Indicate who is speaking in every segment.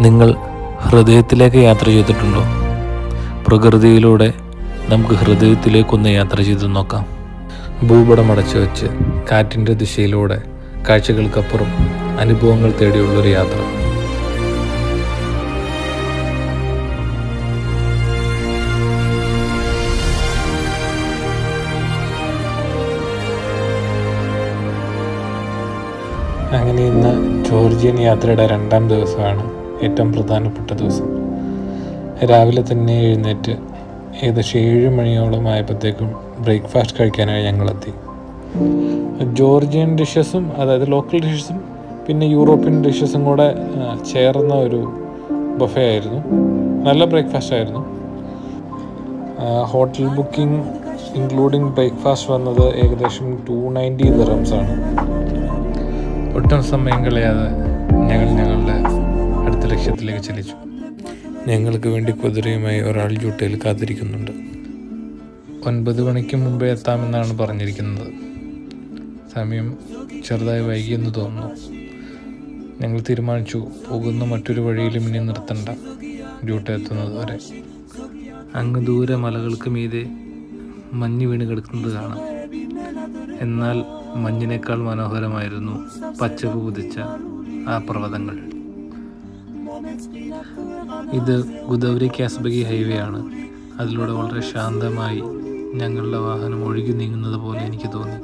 Speaker 1: നിങ്ങൾ ഹൃദയത്തിലേക്ക് യാത്ര ചെയ്തിട്ടുണ്ടോ? പ്രകൃതിയിലൂടെ നമുക്ക് ഹൃദയത്തിലേക്കൊന്ന് യാത്ര ചെയ്ത് നോക്കാം. ഭൂപടം അടച്ചു വെച്ച് കാറ്റിൻ്റെ ദിശയിലൂടെ കാഴ്ചകൾക്കപ്പുറം അനുഭവങ്ങൾ തേടിയുള്ളൊരു യാത്ര. അങ്ങനെ ഇന്ന് ജോർജിയൻ യാത്രയുടെ 2ാം ദിവസമാണ്, ഏറ്റവും പ്രധാനപ്പെട്ട ദിവസം. രാവിലെ തന്നെ എഴുന്നേറ്റ് ഏകദേശം 7 മണിയോളം ആയപ്പോഴത്തേക്കും ബ്രേക്ക്ഫാസ്റ്റ് കഴിക്കാനായി ഞങ്ങളെത്തി. ജോർജിയൻ ഡിഷസും, അതായത് ലോക്കൽ ഡിഷസും പിന്നെ യൂറോപ്യൻ ഡിഷസും കൂടെ ചേർന്ന ഒരു ബഫേ ആയിരുന്നു. നല്ല ബ്രേക്ക്ഫാസ്റ്റ് ആയിരുന്നു. ഹോട്ടൽ ബുക്കിംഗ് ഇൻക്ലൂഡിങ് ബ്രേക്ക്ഫാസ്റ്റ് വന്നത് ഏകദേശം 290 ദിർഹംസ് ആണ്. ഒട്ടും സമയം കളയാതെ ഞങ്ങൾ ഞങ്ങളുടെ അടുത്ത ലക്ഷ്യത്തിലേക്ക് ചലിച്ചു. ഞങ്ങൾക്ക് വേണ്ടി കുതിരയുമായി ഒരാൾ ജൂട്ടയിൽ കാത്തിരിക്കുന്നുണ്ട്. 9 മണിക്ക് മുമ്പേ എത്താമെന്നാണ് പറഞ്ഞിരിക്കുന്നത്. സമയം ചെറുതായി വൈകിയെന്ന് തോന്നുന്നു. ഞങ്ങൾ തീരുമാനിച്ചു, പോകുന്ന മറ്റൊരു വഴിയിലും ഇനി നിർത്തണ്ട, ജൂട്ട എത്തുന്നത് വരെ. അങ്ങ് ദൂരെ മലകൾക്ക് മീതെ മഞ്ഞ് വീണ് കിടക്കുന്നത് കാണാം. എന്നാൽ മഞ്ഞിനേക്കാൾ മനോഹരമായിരുന്നു പച്ചപ്പ് പുതിച്ച ആ പർവ്വതങ്ങൾ. ഇത് ഗുദവരി കാസ്ബഗി ഹൈവേ ആണ്. അതിലൂടെ വളരെ ശാന്തമായി ഞങ്ങളുടെ വാഹനം ഒഴുകി നീങ്ങുന്നത് പോലെ എനിക്ക് തോന്നി.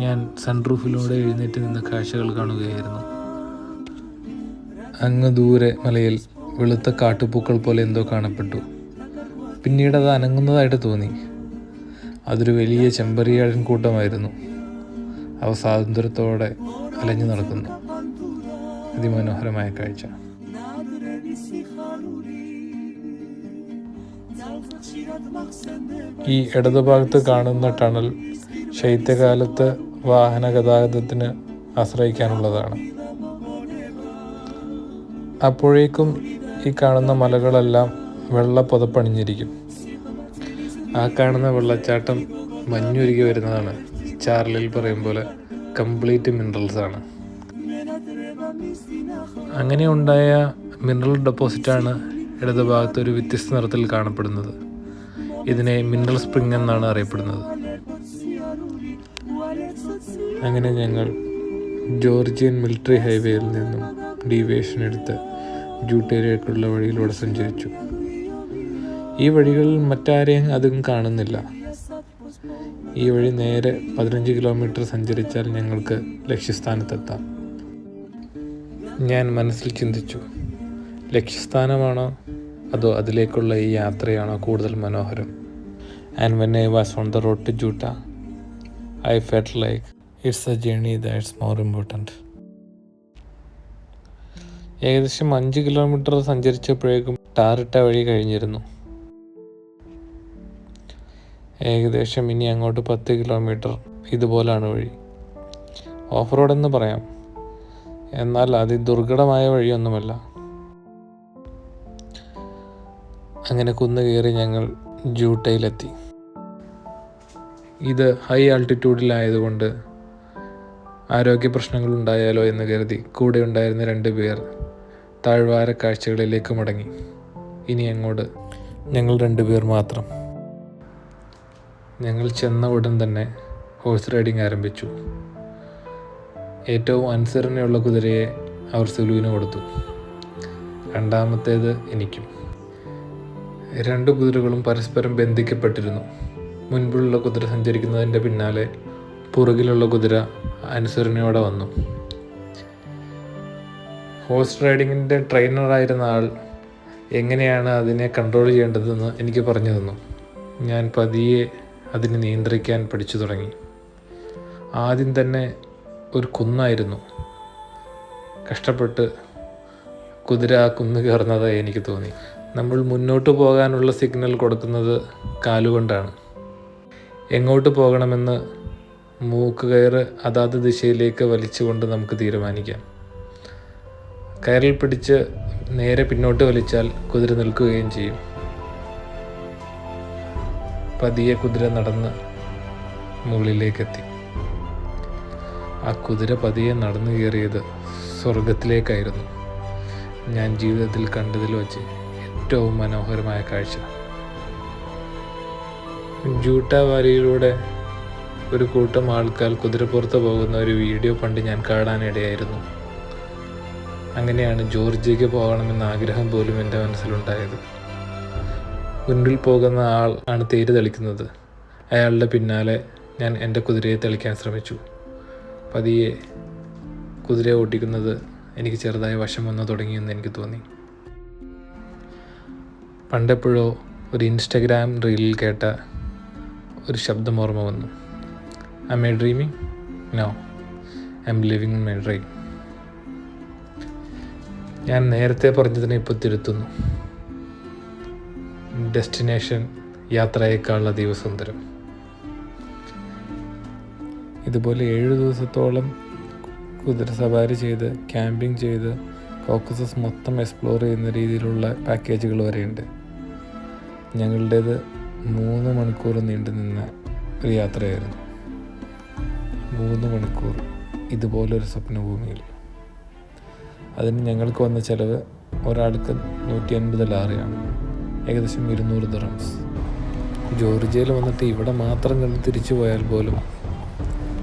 Speaker 1: ഞാൻ സൺറൂഫിലൂടെ എഴുന്നേറ്റ് നിന്ന് കാഴ്ചകൾ കാണുകയായിരുന്നു. അങ്ങ് ദൂരെ മലയിൽ വെളുത്ത കാട്ടുപൂക്കൾ പോലെ എന്തോ കാണപ്പെട്ടു. പിന്നീട് അത് അനങ്ങുന്നതായിട്ട് തോന്നി. അതൊരു വലിയ ചെമ്പരിയാഴൻ കൂട്ടമായിരുന്നു. അവ സ്വാതന്ത്ര്യത്തോടെ അലഞ്ഞു നടക്കുന്നു. അതിമനോഹരമായ കാഴ്ച. ഈ ഇടതുഭാഗത്ത് കാണുന്ന ടണൽ ശൈത്യകാലത്ത് വാഹന ഗതാഗതത്തിന് ആശ്രയിക്കാനുള്ളതാണ്. അപ്പോഴേക്കും ഈ കാണുന്ന മലകളെല്ലാം വെള്ള പുതപ്പണിഞ്ഞിരിക്കും. ആ കാണുന്ന വെള്ളച്ചാട്ടം മഞ്ഞുരുകി വരുന്നതാണ്. ചാർലിൽ പറയും പോലെ കംപ്ലീറ്റ് മിനറൽസ് ആണ്. അങ്ങനെ ഉണ്ടായ മിനറൽ ഡെപ്പോസിറ്റാണ് ഇടതുഭാഗത്ത് ഒരു വ്യത്യസ്ത നിറത്തിൽ കാണപ്പെടുന്നത്. ഇതിനെ മിനറൽ സ്പ്രിംഗ് എന്നാണ് അറിയപ്പെടുന്നത്. അങ്ങനെ ഞങ്ങൾ ജോർജിയൻ മിലിറ്ററി ഹൈവേയിൽ നിന്നും ഡീവിയേഷൻ എടുത്ത് ജൂട്ടയിലേക്കുള്ള വഴിയിലൂടെ സഞ്ചരിച്ചു. ഈ വഴികളിൽ മറ്റാരെയും അധികം കാണുന്നില്ല. ഈ വഴി നേരെ 15 കിലോമീറ്റർ സഞ്ചരിച്ചാൽ ഞങ്ങൾക്ക് ലക്ഷ്യസ്ഥാനത്തെത്താം. ഞാൻ മനസ്സിൽ ചിന്തിച്ചു, ലക്ഷ്യസ്ഥാനമാണോ അതോ അതിലേക്കുള്ള ഈ യാത്രയാണോ കൂടുതൽ മനോഹരം? And when I was on the road to ജൂട്ട, I felt like it's a journey that's more important. ഏകദേശം 5 കിലോമീറ്റർ സഞ്ചരിച്ചപ്പോഴേക്കും ടാറിട്ട വഴി കഴിഞ്ഞിരുന്നു. ഏകദേശം ഇനി അങ്ങോട്ട് 10 കിലോമീറ്റർ ഇതുപോലാണ് വഴി. ഓഫ് റോഡ് എന്ന് പറയാം, എന്നാൽ അതിദുർഘടമായ വഴിയൊന്നുമല്ല. അങ്ങനെ കുന്നു കയറി ഞങ്ങൾ ജൂട്ടയിലെത്തി. ഇത് ഹൈ ആൾട്ടിറ്റ്യൂഡിലായതുകൊണ്ട് ആരോഗ്യ പ്രശ്നങ്ങൾ ഉണ്ടായാലോ എന്ന് കരുതി കൂടെ ഉണ്ടായിരുന്ന 2 പേർ താഴ്വാര കാഴ്ചകളിലേക്ക് മടങ്ങി. ഇനി അങ്ങോട്ട് ഞങ്ങൾ 2 പേർ മാത്രം. ഞങ്ങൾ ചെന്ന ഉടൻ തന്നെ ഹോഴ്സ് റൈഡിങ് ആരംഭിച്ചു. ഏറ്റവും അനുസരണയുള്ള കുതിരയെ അവർ സുലുവിന് കൊടുത്തു. 2ാമത്തേത് എനിക്കും. 2 കുതിരകളും പരസ്പരം ബന്ധിക്കപ്പെട്ടിരുന്നു. മുൻപിലുള്ള കുതിര സഞ്ചരിക്കുന്നതിൻ്റെ പിന്നാലെ പുറകിലുള്ള കുതിര അനുസരണയോടെ വന്നു. ഹോഴ്സ് റൈഡിങ്ങിൻ്റെ ട്രെയിനറായിരുന്ന ആൾ എങ്ങനെയാണ് അതിനെ കൺട്രോൾ ചെയ്യേണ്ടതെന്ന് എനിക്ക് പറഞ്ഞു തന്നു. ഞാൻ പതിയെ അതിനെ നിയന്ത്രിക്കാൻ പഠിച്ചു തുടങ്ങി. ആദ്യം തന്നെ ഒരു കുന്നായിരുന്നു. കഷ്ടപ്പെട്ട് കുതിര ആ കുന്ന് കയറുന്നതായി എനിക്ക് തോന്നി. നമ്മൾ മുന്നോട്ട് പോകാനുള്ള സിഗ്നൽ കൊടുക്കുന്നത് കാലുകൊണ്ടാണ്. എങ്ങോട്ട് പോകണമെന്ന് മൂക്കുകയറ് അതാത് ദിശയിലേക്ക് വലിച്ചുകൊണ്ട് നമുക്ക് തീരുമാനിക്കാം. കയറിൽ പിടിച്ച് നേരെ പിന്നോട്ട് വലിച്ചാൽ കുതിര നിൽക്കുകയും ചെയ്യും. പതിയെ കുതിര നടന്ന് മുകളിലേക്കെത്തി. ആ കുതിര പതിയെ നടന്നു കയറിയത് സ്വർഗത്തിലേക്കായിരുന്നു. ഞാൻ ജീവിതത്തിൽ കണ്ടതിൽ വച്ച് ഏറ്റവും മനോഹരമായ കാഴ്ച. ജൂട്ട വാലിയിലൂടെ ഒരു കൂട്ടം ആൾക്കാർ കുതിരപ്പുറത്ത് പോകുന്ന ഒരു വീഡിയോ പണ്ട് ഞാൻ കാണാനിടയായിരുന്നു. അങ്ങനെയാണ് ജോർജിയയ്ക്ക് പോകണമെന്ന ആഗ്രഹം പോലും എൻ്റെ മനസ്സിലുണ്ടായത്. മുൻപിൽ പോകുന്ന ആൾ ആണ് തേര് തെളിക്കുന്നത്. അയാളുടെ പിന്നാലെ ഞാൻ എൻ്റെ കുതിരയെ തെളിക്കാൻ ശ്രമിച്ചു. പതിയെ കുതിരയെ ഓടിക്കുന്നത് എനിക്ക് ചെറുതായി വശം വന്നു തുടങ്ങിയെന്ന് എനിക്ക് തോന്നി. പണ്ടെപ്പോഴോ ഒരു ഇൻസ്റ്റഗ്രാം റീലിൽ കേട്ട ഒരു ശബ്ദം ഓർമ്മ വന്നു. Am I dreaming? No, I'm living my dream. ഞാൻ നേരത്തെ പറഞ്ഞതിനെ ഇപ്പോൾ തിരുത്തുന്നു. ഡെസ്റ്റിനേഷൻ യാത്രയേക്കാൾ അതീവ സുന്ദരം. ഇതുപോലെ 7 ദിവസത്തോളം കുതിര സവാരി ചെയ്ത് ക്യാമ്പിംഗ് ചെയ്ത് കോക്കസസ് മൊത്തം എക്സ്പ്ലോർ ചെയ്യുന്ന രീതിയിലുള്ള പാക്കേജുകൾ വരെയുണ്ട്. ഞങ്ങളുടേത് 3 മണിക്കൂർ നീണ്ടു നിന്ന ഒരു യാത്രയായിരുന്നു. 3 മണിക്കൂർ ഇതുപോലൊരു സ്വപ്നഭൂമിയിൽ. അതിന് ഞങ്ങൾക്ക് വന്ന ചിലവ് ഒരാൾക്ക് $150, ഏകദേശം $200. ജോർജിയയിൽ വന്നിട്ട് ഇവിടെ മാത്രം കണ്ട് തിരിച്ചു പോയാൽ പോലും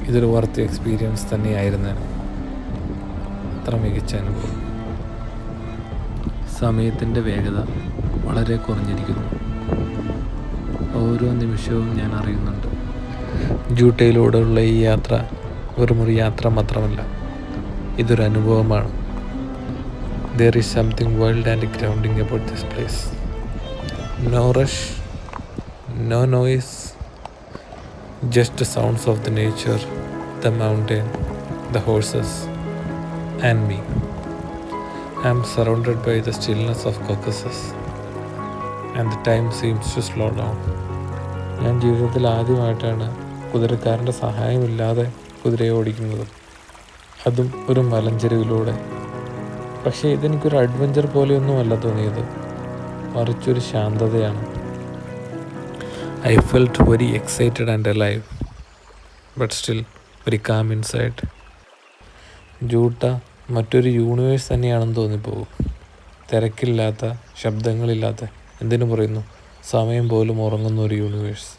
Speaker 1: ഇതൊരു വർത്ത് എക്സ്പീരിയൻസ് തന്നെയായിരുന്നേനെ. അത്ര മികച്ച അനുഭവം. സമയത്തിൻ്റെ വേഗത വളരെ കുറഞ്ഞിരിക്കുന്നു. ഓരോ നിമിഷവും ഞാൻ അറിയുന്നുണ്ട്. ജൂട്ടയിലൂടെയുള്ള ഈ യാത്ര വെറുമൊരു യാത്ര മാത്രമല്ല, ഇതൊരു അനുഭവമാണ്. There is something wild and grounding about this place. No rush, no noise, just the sounds of the nature, the mountain, the horses, and me. I am surrounded by the stillness of Caucasus, and the time seems to slow down. ഞാൻ ജീവിതത്തിൽ ആദ്യമായിട്ടാണ് കുതിരക്കാരൻ്റെ സഹായമില്ലാതെ കുതിരയെ ഓടിക്കുന്നത്, അതും ഒരു മലഞ്ചെരുവിലൂടെ. പക്ഷേ ഇതെനിക്കൊരു adventure പോലെയൊന്നുമല്ല തോന്നിയത്, മറിച്ചൊരു ശാന്തതയാണ്. I felt very excited and alive, but still very calm inside. ജൂട്ട മറ്റൊരു യൂണിവേഴ്സ് തന്നെയാണെന്ന് തോന്നിപ്പോകും. തിരക്കില്ലാത്ത, ശബ്ദങ്ങളില്ലാത്ത, എന്തിനു പറയുന്നു, സമയം പോലും ഉറങ്ങുന്ന ഒരു universe.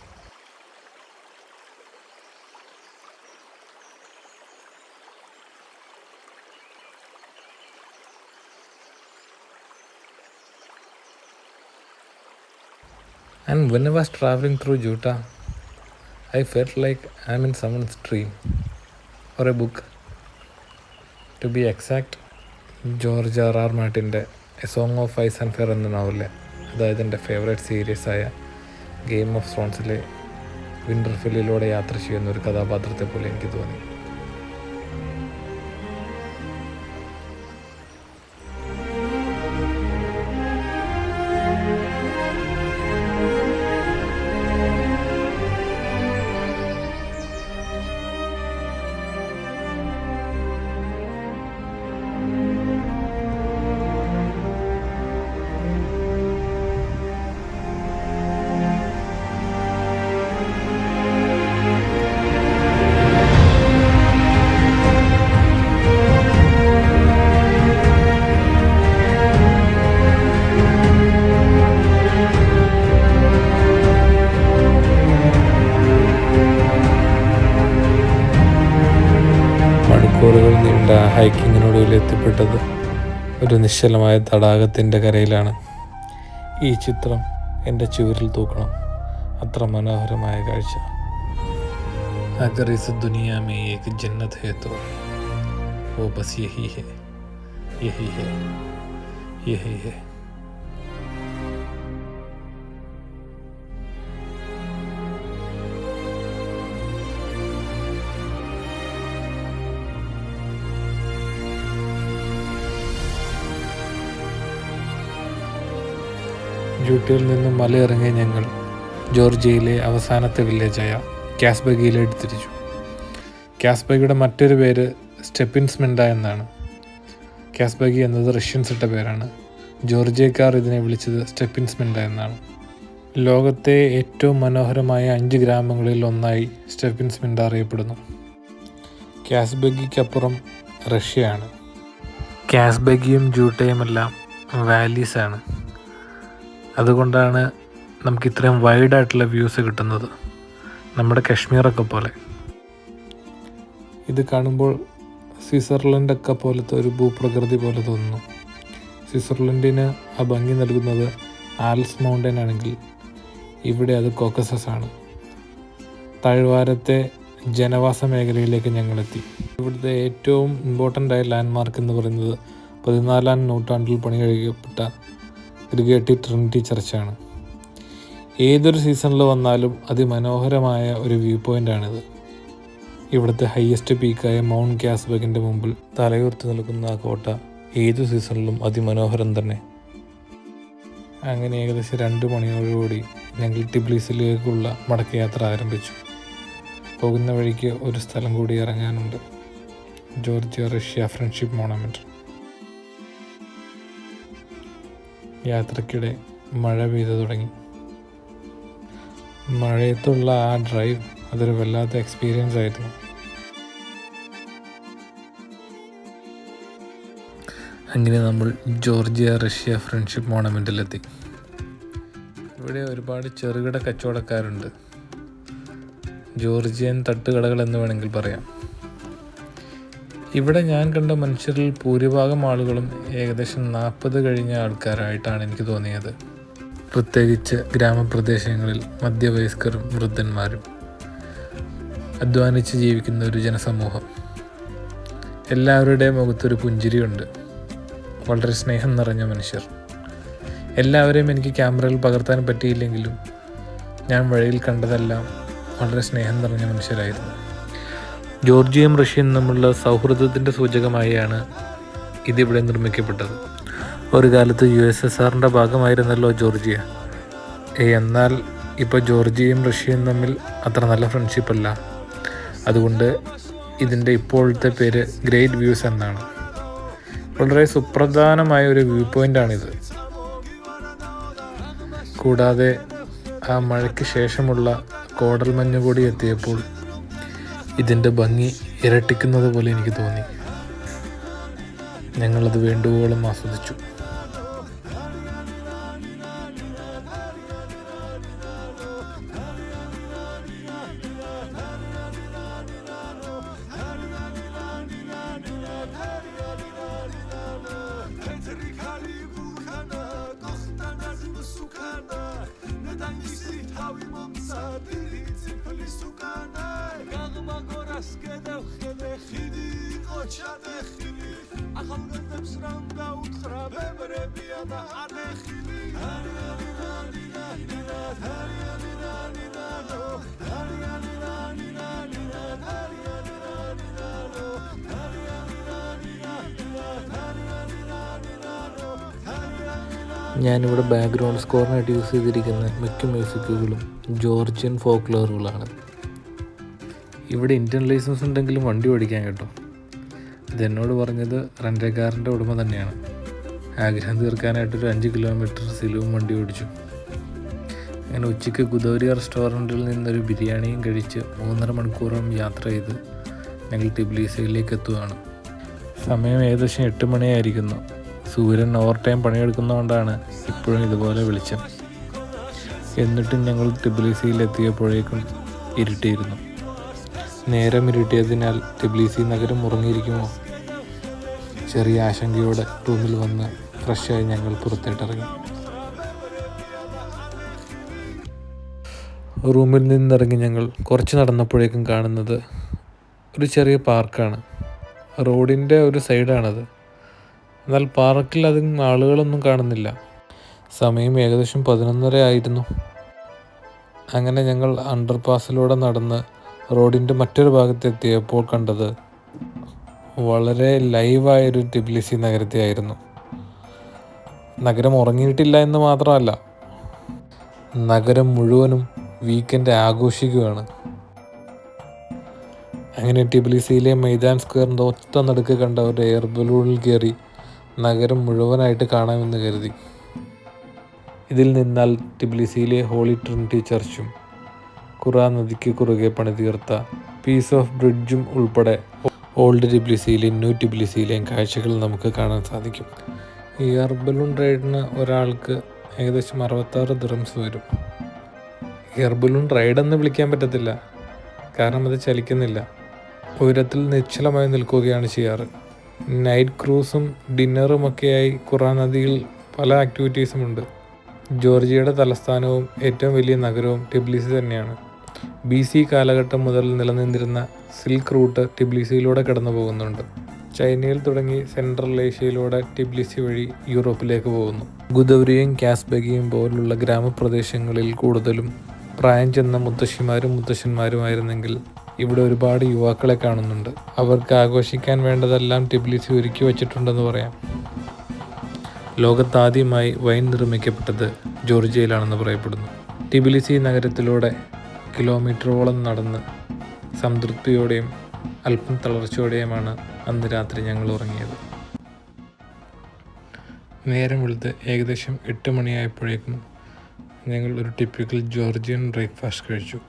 Speaker 1: And when I was traveling through Juta, I felt like I'm in someone's dream or a book. To be exact, George R.R. മാർട്ടിൻ്റെ a song of ice and fire എന്ന നോവലിലെ, അതായത് എൻ്റെ ഫേവറേറ്റ് സീരീസായ ഗെയിം ഓഫ് ത്രോൺസിലെ വിൻ്റർഫെല്ലിലൂടെ യാത്ര ചെയ്യുന്ന ഒരു കഥാപാത്രത്തെ പോലെ എനിക്ക് തോന്നി. മണിക്കൂറുകൾ നീണ്ട ഹൈക്കിങ്ങിനൊടുവിൽ എത്തിപ്പെട്ടത് ഒരു നിശ്ചലമായ തടാകത്തിൻ്റെ കരയിലാണ്. ഈ ചിത്രം എൻ്റെ ചുവരിൽ തൂക്കണം, അത്ര മനോഹരമായ കാഴ്ച. അഗർ ഇസ് ദുനിയാ മേ ഏക് ജന്നത്ത് ഹേ തോ വോ ബസ് യഹി ഹേ, യഹി ഹേ, യഹി ഹേ. ജൂട്ടയിൽ നിന്നും മലയിറങ്ങിയ ഞങ്ങൾ ജോർജിയയിലെ അവസാനത്തെ വില്ലേജായ കാസ്ബഗിയിലേക്ക് തിരിച്ചു. കാസ്ബഗിയുടെ മറ്റൊരു പേര് സ്റ്റെപ്പിൻസ്മിൻഡ എന്നാണ്. കാസ്ബഗി എന്നത് റഷ്യൻസ് ഇട്ട പേരാണ്. ജോർജിയക്കാർ ഇതിനെ വിളിച്ചത് സ്റ്റെപ്പിൻസ്മിൻഡ എന്നാണ്. ലോകത്തെ ഏറ്റവും മനോഹരമായ 5 ഗ്രാമങ്ങളിൽ ഒന്നായി സ്റ്റെപ്പിൻസ്മിൻഡ അറിയപ്പെടുന്നു. കാസ്ബെഗിക്കപ്പുറം റഷ്യയാണ്. കാസ്ബെഗിയും ജൂട്ടയുമെല്ലാം വാലീസാണ്. അതുകൊണ്ടാണ് നമുക്ക് ഇത്രയും വൈഡായിട്ടുള്ള വ്യൂസ് കിട്ടുന്നത്, നമ്മുടെ കശ്മീറൊക്കെ പോലെ. ഇത് കാണുമ്പോൾ സ്വിറ്റ്സർലൻഡൊക്കെ പോലത്തെ ഒരു ഭൂപ്രകൃതി പോലെ തോന്നുന്നു. സ്വിറ്റ്സർലൻഡിന് ആ ഭംഗി നൽകുന്നത് ആൽപ്സ് മൗണ്ടൻ ആണെങ്കിൽ ഇവിടെ അത് കോക്കസസ് ആണ്. താഴ്വാരത്തെ ജനവാസ മേഖലയിലേക്ക് ഞങ്ങളെത്തി. ഇവിടുത്തെ ഏറ്റവും ഇമ്പോർട്ടൻ്റ് ആയ ലാൻഡ്മാർക്ക് എന്ന് പറയുന്നത് 14-ാം നൂറ്റാണ്ടിൽ പണി കഴിക്കപ്പെട്ട ഗ്രിഗേറ്റി ട്രിനിറ്റി ചർച്ചാണ്. ഏതൊരു സീസണിൽ വന്നാലും അതിമനോഹരമായ ഒരു വ്യൂ പോയിൻ്റാണിത്. ഇവിടുത്തെ ഹയസ്റ്റ് പീക്കായ മൗണ്ട് കാസ്ബെഗിൻ്റെ മുമ്പിൽ തലയുയർത്തി നിൽക്കുന്ന ആ കോട്ട ഏതു സീസണിലും അതിമനോഹരം തന്നെ. അങ്ങനെ ഏകദേശം 2 മണിയോടുകൂടി ഞങ്ങൾ ടിബ്ലിസിലേക്കുള്ള മടക്കയാത്ര ആരംഭിച്ചു. പോകുന്ന വഴിക്ക് ഒരു സ്ഥലം കൂടി ഇറങ്ങാനുണ്ട്, ജോർജിയ റഷ്യ ഫ്രണ്ട്ഷിപ്പ് മോണമെൻറ്റ്. യാത്രയ്ക്കിടെ മഴ പെയ്തു തുടങ്ങി. മഴയത്തുള്ള ആ ഡ്രൈവ് അതൊരു വല്ലാത്ത എക്സ്പീരിയൻസ് ആയിരുന്നു. അങ്ങനെ നമ്മൾ ജോർജിയ റഷ്യ ഫ്രണ്ട്ഷിപ്പ് മോണമെൻറ്റിലെത്തി. ഇവിടെ ഒരുപാട് ചെറുകിട കച്ചവടക്കാരുണ്ട്, ജോർജിയൻ തട്ടുകടകൾ എന്ന് വേണമെങ്കിൽ പറയാം. ഇവിടെ ഞാൻ കണ്ട മനുഷ്യരിൽ ഭൂരിഭാഗം ആളുകളും ഏകദേശം 40 കഴിഞ്ഞ ആൾക്കാരായിട്ടാണ് എനിക്ക് തോന്നിയത്. പ്രത്യേകിച്ച് ഗ്രാമപ്രദേശങ്ങളിൽ മധ്യവയസ്കരും വൃദ്ധന്മാരും, അധ്വാനിച്ച് ജീവിക്കുന്ന ഒരു ജനസമൂഹം. എല്ലാവരുടെയും മുഖത്തൊരു പുഞ്ചിരിയുണ്ട്, വളരെ സ്നേഹം നിറഞ്ഞ മനുഷ്യർ. എല്ലാവരെയും എനിക്ക് ക്യാമറയിൽ പകർത്താൻ പറ്റിയില്ലെങ്കിലും ഞാൻ വഴിയിൽ കണ്ടതെല്ലാം വളരെ സ്നേഹം നിറഞ്ഞ മനുഷ്യരായിരുന്നു. ജോർജിയയും റഷ്യയും തമ്മിലുള്ള സൗഹൃദത്തിൻ്റെ സൂചകമായാണ് ഇതിവിടെ നിർമ്മിക്കപ്പെട്ടത്. ഒരു കാലത്ത് USSRൻ്റെ ഭാഗമായിരുന്നല്ലോ ജോർജിയ. എന്നാൽ ഇപ്പോൾ ജോർജിയയും റഷ്യയും തമ്മിൽ അത്ര നല്ല ഫ്രണ്ട്ഷിപ്പല്ല. അതുകൊണ്ട് ഇതിൻ്റെ ഇപ്പോഴത്തെ പേര് ഗ്രേറ്റ് വ്യൂസ് എന്നാണ്. വളരെ സുപ്രധാനമായ ഒരു വ്യൂ പോയിൻ്റാണിത്. കൂടാതെ ആ മഴയ്ക്ക് ശേഷമുള്ള കോടൽമഞ്ഞ് കൂടി എത്തിയപ്പോൾ ഇതിൻ്റെ ഭംഗി ഇരട്ടിക്കുന്നത് പോലെ എനിക്ക് തോന്നി. ഞങ്ങളത് വേണ്ടുവോളം ആസ്വദിച്ചു. ഞാനിവിടെ ബാക്ക്ഗ്രൗണ്ട് സ്കോറിനായിട്ട് യൂസ് ചെയ്തിരിക്കുന്ന മിക്ക മ്യൂസിക്കുകളും ജോർജിയൻ ഫോക്ലോറുകളാണ്. ഇവിടെ ഇന്ത്യൻ ലൈസൻസ് ഉണ്ടെങ്കിലും വണ്ടി ഓടിക്കാൻ കേട്ടോ. ഇതെന്നോട് പറഞ്ഞത് റെൻ്റേ കാറിൻ്റെ ഉടമ തന്നെയാണ്. ആഗ്രഹം തീർക്കാനായിട്ടൊരു 5 കിലോമീറ്റർ സിലുവും വണ്ടി ഓടിച്ചു. അങ്ങനെ ഉച്ചയ്ക്ക് ഗുദോരി റെസ്റ്റോറൻറ്റിൽ നിന്നൊരു ബിരിയാണിയും കഴിച്ച് 3.5 മണിക്കൂറോളം യാത്ര ചെയ്ത് ഞങ്ങൾ ടിബ്ലിസിയിലേക്ക് എത്തുകയാണ്. സമയം ഏകദേശം 8 മണിയായിരിക്കുന്നു. സൂര്യൻ ഓവർ ടൈം പണിയെടുക്കുന്നതുകൊണ്ടാണ് ഇപ്പോഴും ഇതുപോലെ വെളിച്ചം. എന്നിട്ടും ഞങ്ങൾ ടിബ്ലിസിയിലെത്തിയപ്പോഴേക്കും ഇരുട്ടിയിരുന്നു. നേരം ഇരുട്ടിയതിനാൽ ടിബ്ലിസി നഗരം ഉറങ്ങിയിരിക്കുമോ? ചെറിയ ആശങ്കയോടെ റൂമിൽ വന്ന് ഫ്രഷായി ഞങ്ങൾ പുറത്തേട്ടിറങ്ങി. റൂമിൽ നിന്നിറങ്ങി ഞങ്ങൾ കുറച്ച് നടന്നപ്പോഴേക്കും കാണുന്നത് ഒരു ചെറിയ പാർക്കാണ്. റോഡിൻ്റെ ഒരു സൈഡാണത്. എന്നാൽ പാർക്കിൽ അധികം ആളുകളൊന്നും കാണുന്നില്ല. സമയം ഏകദേശം 11:30 ആയിരുന്നു. അങ്ങനെ ഞങ്ങൾ അണ്ടർപാസിലൂടെ നടന്ന് റോഡിൻ്റെ മറ്റൊരു ഭാഗത്തെത്തിയപ്പോൾ കണ്ടത് വളരെ ലൈവായൊരു ടിബ്ലിസി നഗരത്തെയായിരുന്നു. നഗരം ഉറങ്ങിയിട്ടില്ല എന്ന് മാത്രമല്ല, നഗരം മുഴുവനും വീക്കെൻഡ് ആഘോഷിക്കുകയാണ്. അങ്ങനെ ടിബ്ലിസിയിലെ മൈതാൻ സ്ക്വയറിൻ്റെ ഒത്ത നടുക്ക് കണ്ട ഒരു എയർ ബലൂണിൽ കയറി നഗരം മുഴുവനായിട്ട് കാണാമെന്ന് കരുതി. ഇതിൽ നിന്നാൽ ടിബ്ലിസിയിലെ ഹോളി ട്രിനിറ്റി ചർച്ചും ഖുറ നദിക്ക് കുറുകെ പണിതീർത്ത പീസ് ഓഫ് ബ്രിഡ്ജും ഉൾപ്പെടെ ഓൾഡ് ടിബ്ലിസിയിലെയും ന്യൂ ടിബ്ലിസിയിലെയും കാഴ്ചകൾ നമുക്ക് കാണാൻ സാധിക്കും. ഈ എയർ ബലൂൺ റൈഡിന് ഒരാൾക്ക് ഏകദേശം 66 ദിർഹംസ് വരും. എയർ ബലൂൺ റൈഡെന്ന് വിളിക്കാൻ പറ്റത്തില്ല, കാരണം അത് ചലിക്കുന്നില്ല, ഉയരത്തിൽ നിശ്ചലമായി നിൽക്കുകയാണ് ചെയ്യാറ്. നൈറ്റ് ക്രൂസും ഡിന്നറുമൊക്കെയായി ഖുറാ നദിയിൽ പല ആക്ടിവിറ്റീസുമുണ്ട്. ജോർജിയയുടെ തലസ്ഥാനവും ഏറ്റവും വലിയ നഗരവും ടിബ്ലിസി തന്നെയാണ്. BC കാലഘട്ടം മുതൽ നിലനിന്നിരുന്ന സിൽക്ക് റൂട്ട് ടിബ്ലിസിയിലൂടെ കടന്നു പോകുന്നുണ്ട്. ചൈനയിൽ തുടങ്ങി സെൻട്രൽ ഏഷ്യയിലൂടെ ടിബ്ലിസി വഴി യൂറോപ്പിലേക്ക് പോകുന്നു. ഗുദൗരിയും കാസ്ബഗിയും പോലുള്ള ഗ്രാമപ്രദേശങ്ങളിൽ കൂടുതലും പ്രായം ചെന്ന മുത്തശ്ശിമാരും മുത്തശ്ശന്മാരുമായിരുന്നെങ്കിൽ ഇവിടെ ഒരുപാട് യുവാക്കളെ കാണുന്നുണ്ട്. അവർക്ക് ആഘോഷിക്കാൻ വേണ്ടതെല്ലാം ടിബ്ലിസി ഒരുക്കി വച്ചിട്ടുണ്ടെന്ന് പറയാം. ലോകത്താദ്യമായി വൈൻ നിർമ്മിക്കപ്പെട്ടത് ജോർജിയയിലാണെന്ന് പറയപ്പെടുന്നു. ടിബിലിസി നഗരത്തിലൂടെ കിലോമീറ്ററോളം നടന്ന് സംതൃപ്തിയോടെയും അല്പം തളർച്ചയോടെയുമാണ് അന്ന് രാത്രി ഞങ്ങൾ ഉറങ്ങിയത്. നേരം വെളുത്ത് ഏകദേശം 8 മണിയായപ്പോഴേക്കും ഞങ്ങൾ ഒരു ടിപ്പിക്കൽ ജോർജിയൻ ബ്രേക്ക്ഫാസ്റ്റ് കഴിച്ചു.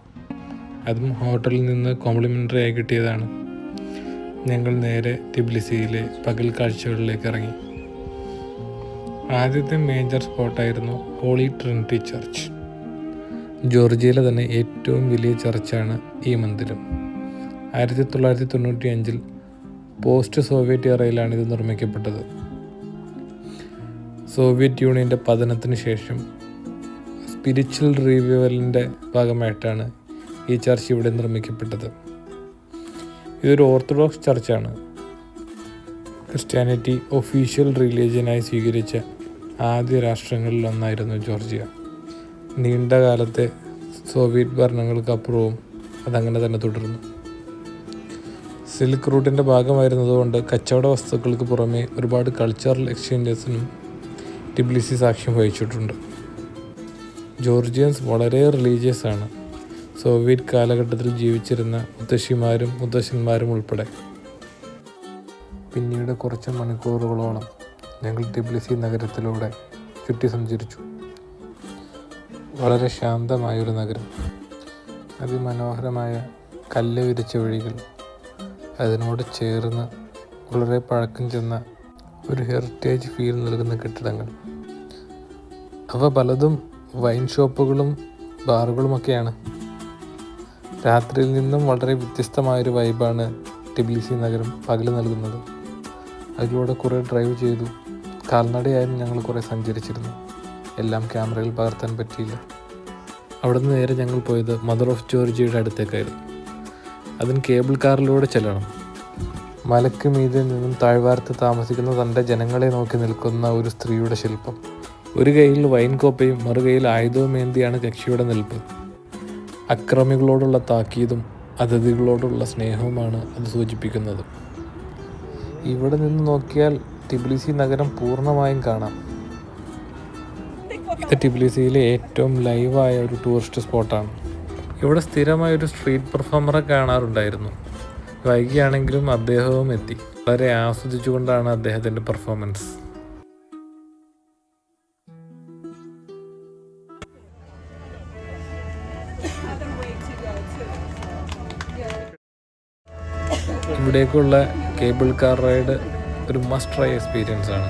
Speaker 1: അതും ഹോട്ടലിൽ നിന്ന് കോംപ്ലിമെൻ്ററി ആയി കിട്ടിയതാണ്. ഞങ്ങൾ നേരെ ടിബ്ലിസിയിലെ പകൽ കാഴ്ചകളിലേക്ക് ഇറങ്ങി. ആദ്യത്തെ മേജർ സ്പോട്ടായിരുന്നു ഹോളി ട്രിനിറ്റി ചർച്ച്. ജോർജിയയിലെ തന്നെ ഏറ്റവും വലിയ ചർച്ചാണ് ഈ മന്ദിരം. 1995 പോസ്റ്റ് സോവിയറ്റ് എറയിലാണ് ഇത് നിർമ്മിക്കപ്പെട്ടത്. സോവിയറ്റ് യൂണിയൻ്റെ പതനത്തിന് ശേഷം സ്പിരിച്വൽ റിവൈവലിൻ്റെ ഭാഗമായിട്ടാണ് ഈ ചർച്ച് ഇവിടെ നിർമ്മിക്കപ്പെട്ടത്. ഇതൊരു ഓർത്തഡോക്സ് ചർച്ചാണ്. ക്രിസ്ത്യാനിറ്റി ഒഫീഷ്യൽ റിലീജിയനായി സ്വീകരിച്ച ആദ്യ രാഷ്ട്രങ്ങളിൽ ഒന്നായിരുന്നു ജോർജിയ. നീണ്ട കാലത്തെ സോവിയറ്റ് ഭരണങ്ങൾക്കപ്പുറവും അതങ്ങനെ തന്നെ തുടർന്നു. സിൽക്ക് റൂട്ടിൻ്റെ ഭാഗമായിരുന്നതുകൊണ്ട് കച്ചവട വസ്തുക്കൾക്ക് പുറമെ ഒരുപാട് കൾച്ചറൽ എക്സ്ചേഞ്ചസിനും ടിബ്ലിസി സാക്ഷ്യം വഹിച്ചിട്ടുണ്ട്. ജോർജിയൻസ് വളരെ റിലീജിയസ് ആണ്. സോവിയറ്റ് കാലഘട്ടത്തിൽ ജീവിച്ചിരുന്ന മുത്തശ്ശിമാരും മുത്തശ്ശന്മാരും ഉൾപ്പെടെ. പിന്നീട് കുറച്ച് മണിക്കൂറുകളോളം ഞങ്ങൾ ടിബ്ലിസി നഗരത്തിലൂടെ ചുറ്റി സഞ്ചരിച്ചു. വളരെ ശാന്തമായൊരു നഗരം, അതിമനോഹരമായ കല്ല് വിരിച്ച വഴികൾ, അതിനോട് ചേർന്ന് വളരെ പഴക്കം ചെന്ന ഒരു ഹെറിറ്റേജ് ഫീൽ നൽകുന്ന കെട്ടിടങ്ങൾ. അവ പലതും വൈൻ ഷോപ്പുകളും ബാറുകളുമൊക്കെയാണ്. രാത്രിയിൽ നിന്നും വളരെ വ്യത്യസ്തമായൊരു വൈബാണ് ടിബ്ലിസി നഗരം പകൽ നൽകുന്നത്. അതിലൂടെ കുറേ ഡ്രൈവ് ചെയ്തു. കാൽനടയായും ഞങ്ങൾ കുറേ സഞ്ചരിച്ചിരുന്നു. എല്ലാം ക്യാമറയിൽ പകർത്താൻ പറ്റിയില്ല. അവിടെ നിന്ന് നേരെ ഞങ്ങൾ പോയത് മദർ ഓഫ് ജോർജിയയുടെ അടുത്തേക്കായിരുന്നു. അതിന് കേബിൾ കാറിലൂടെ ചെല്ലണം. മലക്ക് മീതെ നിന്നും താഴ്വാരത്ത് താമസിക്കുന്ന തൻ്റെ ജനങ്ങളെ നോക്കി നിൽക്കുന്ന ഒരു സ്ത്രീയുടെ ശില്പം. ഒരു കൈയിൽ വൈൻ കോപ്പയും മറുകൈയിൽ ആയുധവുമേന്തിയാണ് കക്ഷിയുടെ നിൽപ്പ്. അക്രമികളോടുള്ള താക്കീതും അതിഥികളോടുള്ള സ്നേഹവുമാണ് അത് സൂചിപ്പിക്കുന്നത്. ഇവിടെ നിന്ന് നോക്കിയാൽ ടിബ്ലിസി നഗരം പൂർണ്ണമായും കാണാം. ഇത് ടിബ്ലിസിയിലെ ഏറ്റവും ലൈവായ ഒരു ടൂറിസ്റ്റ് സ്പോട്ടാണ്. ഇവിടെ സ്ഥിരമായൊരു സ്ട്രീറ്റ് പെർഫോമറെ കാണാറുണ്ടായിരുന്നു. വൈകിയാണെങ്കിലും അദ്ദേഹവും എത്തി. വളരെ ആസ്വദിച്ചുകൊണ്ടാണ് അദ്ദേഹത്തിൻ്റെ പെർഫോമൻസ്. ഇവിടേക്കുള്ള കേബിൾ കാർ റൈഡ് ഒരു മസ്റ്റ് ട്രൈ എക്സ്പീരിയൻസ് ആണ്.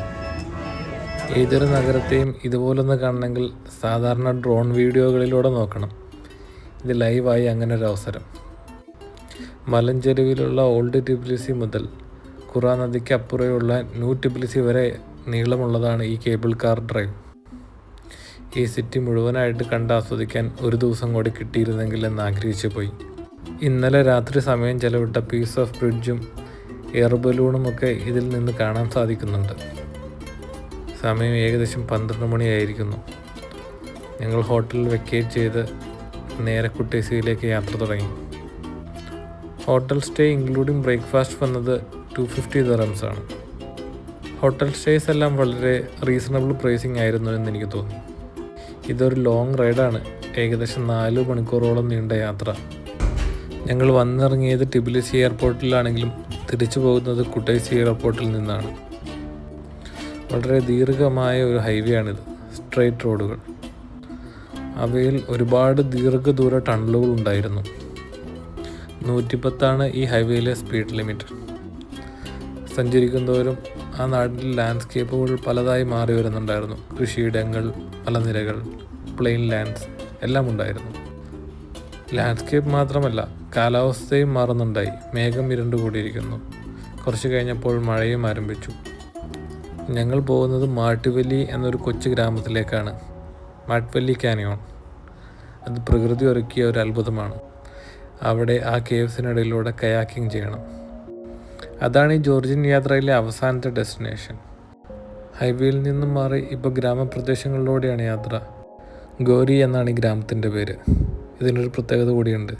Speaker 1: ഏതൊരു നഗരത്തെയും ഇതുപോലൊന്ന് കാണണമെങ്കിൽ സാധാരണ ഡ്രോൺ വീഡിയോകളിലൂടെ നോക്കണം. ഇത് ലൈവായി അങ്ങനെ ഒരു അവസരം. മലഞ്ചെരുവിലുള്ള ഓൾഡ് ടിബ്ലിസി മുതൽ ഖുറാ നദിക്ക് അപ്പുറയുള്ള ന്യൂ ടിബ്ലിസി വരെ നീളമുള്ളതാണ് ഈ കേബിൾ കാർ ഡ്രൈവ്. ഈ സിറ്റി മുഴുവനായിട്ട് കണ്ട് ആസ്വദിക്കാൻ ഒരു ദിവസം കൂടി കിട്ടിയിരുന്നെങ്കിൽ എന്ന് ആഗ്രഹിച്ചു പോയി. ഇന്നലെ രാത്രി സമയം ചെലവിട്ട പീസ് ഓഫ് ബ്രിഡ്ജും എയർ ബലൂണുമൊക്കെ ഇതിൽ നിന്ന് കാണാൻ സാധിക്കുന്നുണ്ട്. സമയം ഏകദേശം 12 മണിയായിരിക്കുന്നു. ഞങ്ങൾ ഹോട്ടലിൽ വെക്കേറ്റ് ചെയ്ത് നേരെ കുട്ടേസിയിലേക്ക് യാത്ര തുടങ്ങി. ഹോട്ടൽ സ്റ്റേ ഇൻക്ലൂഡിങ് ബ്രേക്ക്ഫാസ്റ്റ് വന്നത് 250 ദിർഹംസ് ആണ്. ഹോട്ടൽ സ്റ്റേസ് എല്ലാം വളരെ റീസണബിൾ പ്രൈസിങ് ആയിരുന്നു എന്ന് എനിക്ക് തോന്നി. ഇതൊരു ലോങ് റൈഡാണ്. ഏകദേശം 4 മണിക്കൂറോളം നീണ്ട യാത്ര. ഞങ്ങൾ വന്നിറങ്ങിയത് ടിബിലിസി എയർപോർട്ടിലാണെങ്കിലും തിരിച്ചു പോകുന്നത് കുട്ടൈസി എയർപോർട്ടിൽ നിന്നാണ്. വളരെ ദീർഘമായ ഒരു ഹൈവേ ആണിത്. സ്ട്രെയിറ്റ് റോഡുകൾ. അവയിൽ ഒരുപാട് ദീർഘദൂര ടണലുകൾ ഉണ്ടായിരുന്നു. 110 ഈ ഹൈവേയിലെ സ്പീഡ് ലിമിറ്റ്. സഞ്ചരിക്കുന്നവരും ആ നാട്ടിൽ ലാൻഡ്സ്കേപ്പുകൾ പലതായി മാറി വരുന്നുണ്ടായിരുന്നു. കൃഷിയിടങ്ങൾ, മലനിരകൾ, പ്ലെയിൻ ലാൻഡ്സ് എല്ലാം ഉണ്ടായിരുന്നു. ലാൻഡ്സ്കേപ്പ് മാത്രമല്ല, കാലാവസ്ഥയും മാറുന്നുണ്ടായി. മേഘം ഇരുണ്ടുകൂടിയിരിക്കുന്നു. കുറച്ച് കഴിഞ്ഞപ്പോൾ മഴയും ആരംഭിച്ചു. ഞങ്ങൾ പോകുന്നത് മാട്ടുവല്ലി എന്നൊരു കൊച്ചു ഗ്രാമത്തിലേക്കാണ്. മാട്ടുവല്ലി കാനിയോൺ. അത് പ്രകൃതി ഒരുക്കിയ ഒരു അത്ഭുതമാണ്. അവിടെ ആ കേവ്സിനിടയിലൂടെ കയാക്കിംഗ് ചെയ്യണം. അതാണ് ഈ ജോർജിയൻ യാത്രയിലെ അവസാനത്തെ ഡെസ്റ്റിനേഷൻ. ഹൈവേയിൽ നിന്നും മാറി ഇപ്പോൾ ഗ്രാമപ്രദേശങ്ങളിലൂടെയാണ് യാത്ര. ഗോരി എന്നാണ് ഈ ഗ്രാമത്തിൻ്റെ പേര്. ഇതിനൊരു പ്രത്യേകത കൂടിയുണ്ട്.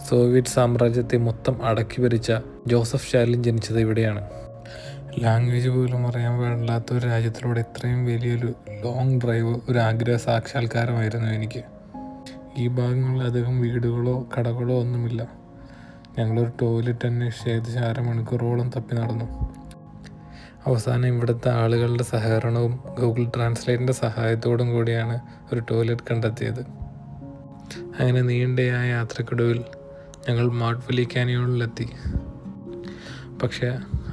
Speaker 1: സോവിയറ്റ് സാമ്രാജ്യത്തെ മൊത്തം അടക്കി ഭരിച്ച ജോസഫ് സ്റ്റാലിൻ ജനിച്ചത് ഇവിടെയാണ്. ലാംഗ്വേജ് പോലും അറിയാൻ പാടില്ലാത്ത ഒരു രാജ്യത്തിലൂടെ ഇത്രയും വലിയൊരു ലോങ് ഡ്രൈവ് ഒരു ആഗ്രഹ സാക്ഷാത്കാരമായിരുന്നു എനിക്ക്. ഈ ഭാഗങ്ങളിൽ അധികം വീടുകളോ കടകളോ ഒന്നുമില്ല. ഞങ്ങളൊരു ടോയ്ലറ്റ് അന്വേഷിച്ച് ഏകദേശം 1/2 മണിക്കൂറോളം തപ്പി നടന്നു. അവസാനം ഇവിടുത്തെ ആളുകളുടെ സഹകരണവും ഗൂഗിൾ ട്രാൻസ്ലേറ്റിൻ്റെ സഹായത്തോടും കൂടിയാണ് ഒരു ടോയ്ലറ്റ് കണ്ടെത്തിയത്. അങ്ങനെ നീണ്ടയായ യാത്രക്കൊടുവിൽ ഞങ്ങൾ മാട്ടുവല്ലി കാനിയോണിലെത്തി. പക്ഷേ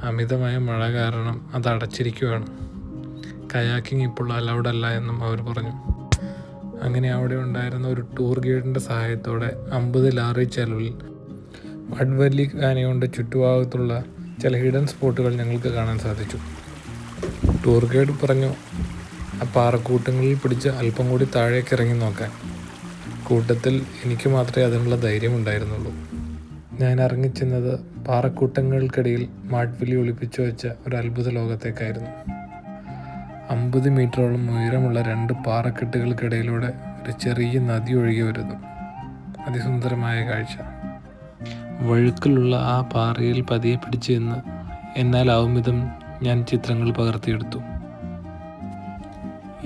Speaker 1: അമിതമായ മഴ കാരണം അത് അടച്ചിരിക്കുകയാണ്. കയാക്കിംഗ് ഇപ്പോൾ അലൗഡ് അല്ല എന്നും അവർ പറഞ്ഞു. അങ്ങനെ അവിടെ ഉണ്ടായിരുന്ന ഒരു ടൂർ ഗൈഡിൻ്റെ സഹായത്തോടെ 50 ലാറി ചെലവിൽ മാട്ടുവല്ലി കാനിയോണിൻ്റെ ചുറ്റുഭാഗത്തുള്ള ചില ഹിഡൻ സ്പോട്ടുകൾ ഞങ്ങൾക്ക് കാണാൻ സാധിച്ചു. ടൂർ ഗൈഡ് പറഞ്ഞു ആ പാറക്കൂട്ടങ്ങളിൽ പിടിച്ച് അല്പം കൂടി താഴേക്ക് ഇറങ്ങി നോക്കാൻ. കൂട്ടത്തിൽ എനിക്ക് മാത്രമേ അതിനുള്ള ധൈര്യമുണ്ടായിരുന്നുള്ളൂ. ഞാൻ ഇറങ്ങിച്ചെന്നത് പാറക്കൂട്ടങ്ങൾക്കിടയിൽ മാട്ടുവല്ലി ഒളിപ്പിച്ചു വെച്ച ഒരു അത്ഭുത ലോകത്തേക്കായിരുന്നു. 50 മീറ്ററോളം ഉയരമുള്ള 2 പാറക്കെട്ടുകൾക്കിടയിലൂടെ ഒരു ചെറിയ നദി ഒഴുകി വരുന്നു. അതിസുന്ദരമായ കാഴ്ച. വഴുക്കലുള്ള ആ പാറയിൽ പതിയെ പിടിച്ചു നിന്ന് എന്നാലാവും വിധം ഞാൻ ചിത്രങ്ങൾ പകർത്തിയെടുത്തു.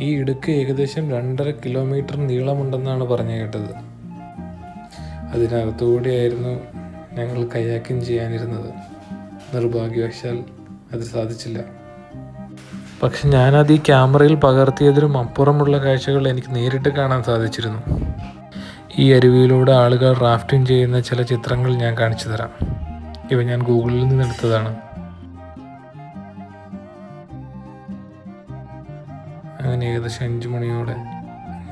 Speaker 1: ഈ ഇടുക്ക് ഏകദേശം 2.5 കിലോമീറ്റർ നീളമുണ്ടെന്നാണ് പറഞ്ഞു കേട്ടത്. അതിനകത്തുകൂടിയായിരുന്നു ഞങ്ങൾ കയാക്കിംഗ് ചെയ്യാനിരുന്നത്. നിർഭാഗ്യവശാൽ അത് സാധിച്ചില്ല. പക്ഷെ ഞാനത് ഈ ക്യാമറയിൽ പകർത്തിയതിനും അപ്പുറമുള്ള കാഴ്ചകൾ എനിക്ക് നേരിട്ട് കാണാൻ സാധിച്ചിരുന്നു. ഈ അരുവിയിലൂടെ ആളുകൾ റാഫ്റ്റിംഗ് ചെയ്യുന്ന ചില ചിത്രങ്ങൾ ഞാൻ കാണിച്ചു തരാം. ഇവ ഞാൻ ഗൂഗിളിൽ നിന്നെടുത്തതാണ്. അങ്ങനെ ഏകദേശം 5 മണിയോടെ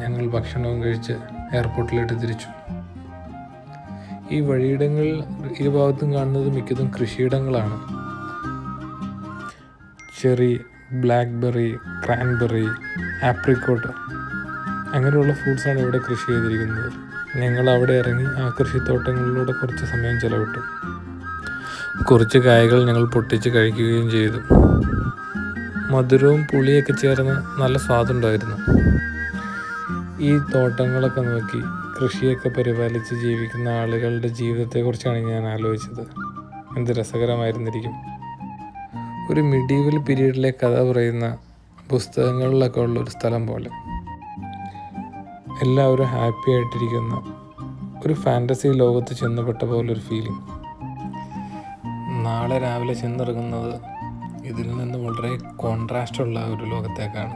Speaker 1: ഞങ്ങൾ ഭക്ഷണവും കഴിച്ച് എയർപോർട്ടിലേക്ക് തിരിച്ചു. ഈ വഴിയിടങ്ങൾ ഈ ഭാഗത്തും കാണുന്നത് മിക്കതും കൃഷിയിടങ്ങളാണ്. ചെറി, ബ്ലാക്ക്ബെറി, ക്രാൻബെറി, ആപ്രിക്കോട്ട് അങ്ങനെയുള്ള ഫ്രൂട്ട്സാണ് ഇവിടെ കൃഷി ചെയ്തിരിക്കുന്നത്. ഞങ്ങൾ അവിടെ ഇറങ്ങി ആ കൃഷിത്തോട്ടങ്ങളിലൂടെ കുറച്ച് സമയം ചെലവിട്ടു. കുറച്ച് കായകൾ ഞങ്ങൾ പൊട്ടിച്ച് കഴിക്കുകയും ചെയ്തു. മധുരവും പുളിയൊക്കെ ചേർന്ന് നല്ല സ്വാദുണ്ടായിരുന്നു. ഈ തോട്ടങ്ങളൊക്കെ നോക്കി കൃഷിയൊക്കെ പരിപാലിച്ച് ജീവിക്കുന്ന ആളുകളുടെ ജീവിതത്തെക്കുറിച്ചാണ് ഞാൻ ആലോചിച്ചത്. എന്ത് രസകരമായിരുന്നിരിക്കും. ഒരു മിഡീവൽ പീരീഡിലെ കഥ പറയുന്ന പുസ്തകങ്ങളിലൊക്കെ ഉള്ളൊരു സ്ഥലം പോലെ. എല്ലാവരും ഹാപ്പി ആയിട്ടിരിക്കുന്ന ഒരു ഫാൻറ്റസി ലോകത്ത് ചെന്നപ്പെട്ട പോലൊരു ഫീലിംഗ്. നാളെ രാവിലെ ചെന്നിറങ്ങുന്നത് ഇതിൽ നിന്ന് വളരെ കോൺട്രാസ്റ്റുള്ള ഒരു ലോകത്തേക്കാണ്.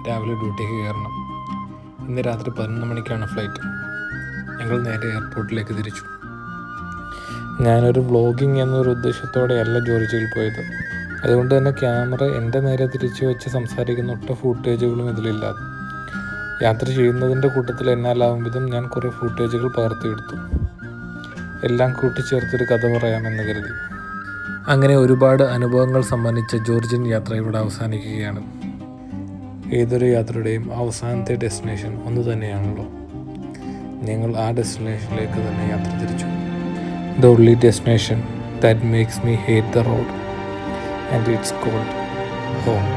Speaker 1: രാവിലെ ഡ്യൂട്ടിക്ക് കയറണം. ഇന്ന് രാത്രി 11 മണിക്കാണ് ഫ്ലൈറ്റ്. ഞങ്ങൾ നേരെ എയർപോർട്ടിലേക്ക് തിരിച്ചു. ഞാനൊരു വ്ളോഗിങ് എന്നൊരു ഉദ്ദേശത്തോടെയല്ല ജോർജിയയിൽ പോയത്. അതുകൊണ്ട് തന്നെ ക്യാമറ എൻ്റെ നേരെ തിരിച്ചു വെച്ച് സംസാരിക്കുന്ന ഒട്ട ഫൂട്ടേജുകളും ഇതിലില്ല. യാത്ര ചെയ്യുന്നതിൻ്റെ കൂട്ടത്തിൽ എന്നാലാവും വിധം ഞാൻ കുറേ ഫൂട്ടേജുകൾ പകർത്തിയെടുത്തു. എല്ലാം കൂട്ടിച്ചേർത്തൊരു കഥ പറയാമെന്ന് കരുതി. അങ്ങനെ ഒരുപാട് അനുഭവങ്ങൾ സമ്മാനിച്ച ജോർജിയൻ യാത്ര ഇവിടെ അവസാനിക്കുകയാണ്. ഏതൊരു യാത്രയുടെയും അവസാനത്തെ ഡെസ്റ്റിനേഷൻ ഒന്ന് തന്നെയാണല്ലോ. ഞങ്ങൾ ആ ഡെസ്റ്റിനേഷനിലേക്ക് തന്നെ യാത്ര തിരിച്ചു. The only destination that makes me hate the road, and it's called home.